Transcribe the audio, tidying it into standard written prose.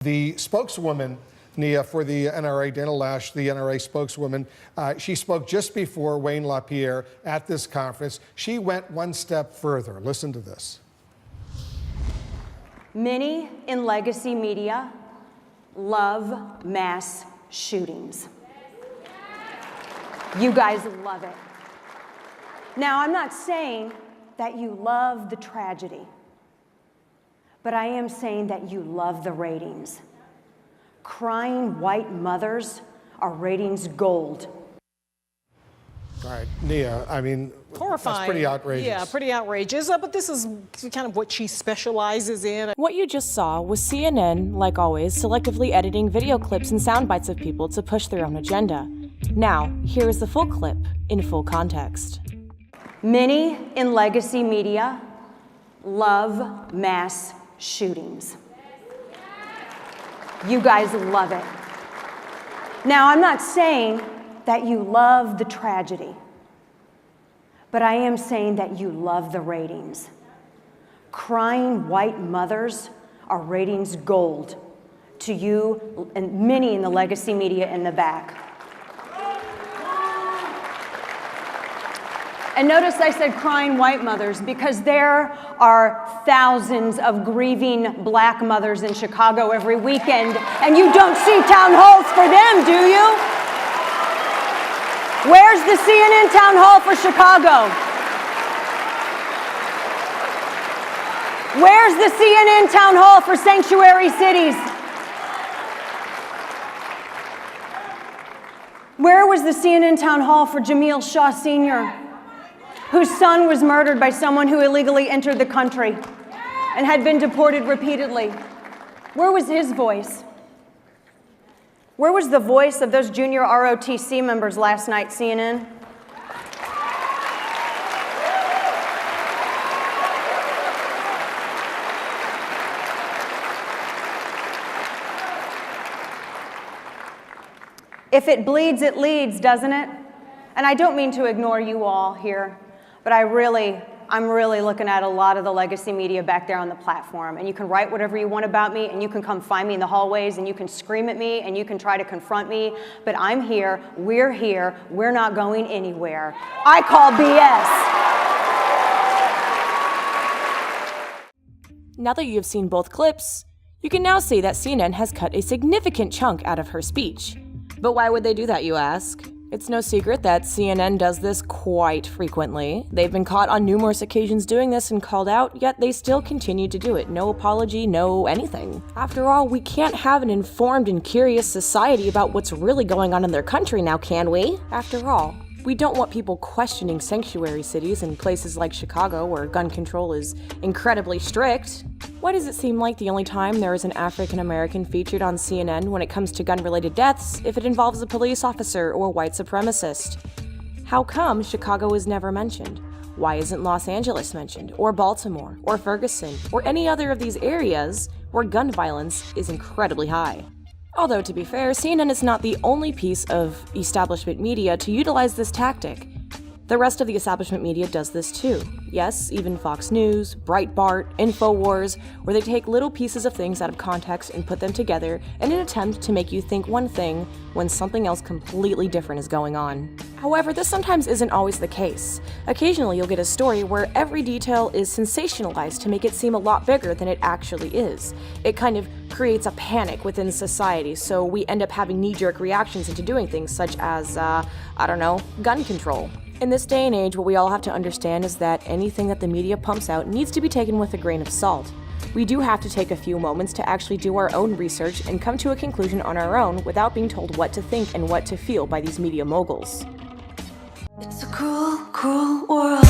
The spokeswoman, Nia, for the NRA, Dana Lash, the NRA spokeswoman, she spoke just before Wayne LaPierre at this conference. She went one step further. Listen to this. Many in legacy media love mass shootings. You guys love it. Now, I'm not saying that you love the tragedy, but I am saying that you love the ratings. Crying white mothers are ratings gold. All right, Nia, I mean, horrifying. That's pretty outrageous. Yeah, pretty outrageous. But this is kind of what she specializes in. What you just saw was CNN, like always, selectively editing video clips and sound bites of people to push their own agenda. Now, here is the full clip in full context. Many in legacy media love mass shootings. You guys love it. Now, I'm not saying that you love the tragedy, but I am saying that you love the ratings. Crying white mothers are ratings gold to you and many in the legacy media in the back. And notice I said crying white mothers because there are thousands of grieving black mothers in Chicago every weekend, and you don't see town halls for them, do you? Where's the CNN town hall for Chicago? Where's the CNN town hall for sanctuary cities? Where was the CNN town hall for Jamil Shaw Sr., whose son was murdered by someone who illegally entered the country and had been deported repeatedly? Where was his voice? Where was the voice of those junior ROTC members last night, CNN? If it bleeds, it leads, doesn't it? And I don't mean to ignore you all here, but I'm really looking at a lot of the legacy media back there on the platform. And you can write whatever you want about me, and you can come find me in the hallways, and you can scream at me, and you can try to confront me. But I'm here, we're not going anywhere. I call BS. Now that you have seen both clips, you can now see that CNN has cut a significant chunk out of her speech. But why would they do that, you ask? It's no secret that CNN does this quite frequently. They've been caught on numerous occasions doing this and called out, yet they still continue to do it. No apology, no anything. After all, we can't have an informed and curious society about what's really going on in their country now, can we? After all, we don't want people questioning sanctuary cities in places like Chicago where gun control is incredibly strict. Why does it seem like the only time there is an African American featured on CNN when it comes to gun-related deaths if it involves a police officer or a white supremacist? How come Chicago is never mentioned? Why isn't Los Angeles mentioned, or Baltimore, or Ferguson, or any other of these areas where gun violence is incredibly high? Although, to be fair, CNN is not the only piece of establishment media to utilize this tactic. The rest of the establishment media does this too. Yes, even Fox News, Breitbart, InfoWars, where they take little pieces of things out of context and put them together in an attempt to make you think one thing when something else completely different is going on. However, this sometimes isn't always the case. Occasionally you'll get a story where every detail is sensationalized to make it seem a lot bigger than it actually is. It kind of creates a panic within society, so we end up having knee-jerk reactions into doing things such as, gun control. In this day and age, what we all have to understand is that anything that the media pumps out needs to be taken with a grain of salt. We do have to take a few moments to actually do our own research and come to a conclusion on our own without being told what to think and what to feel by these media moguls. It's a cruel, cruel world.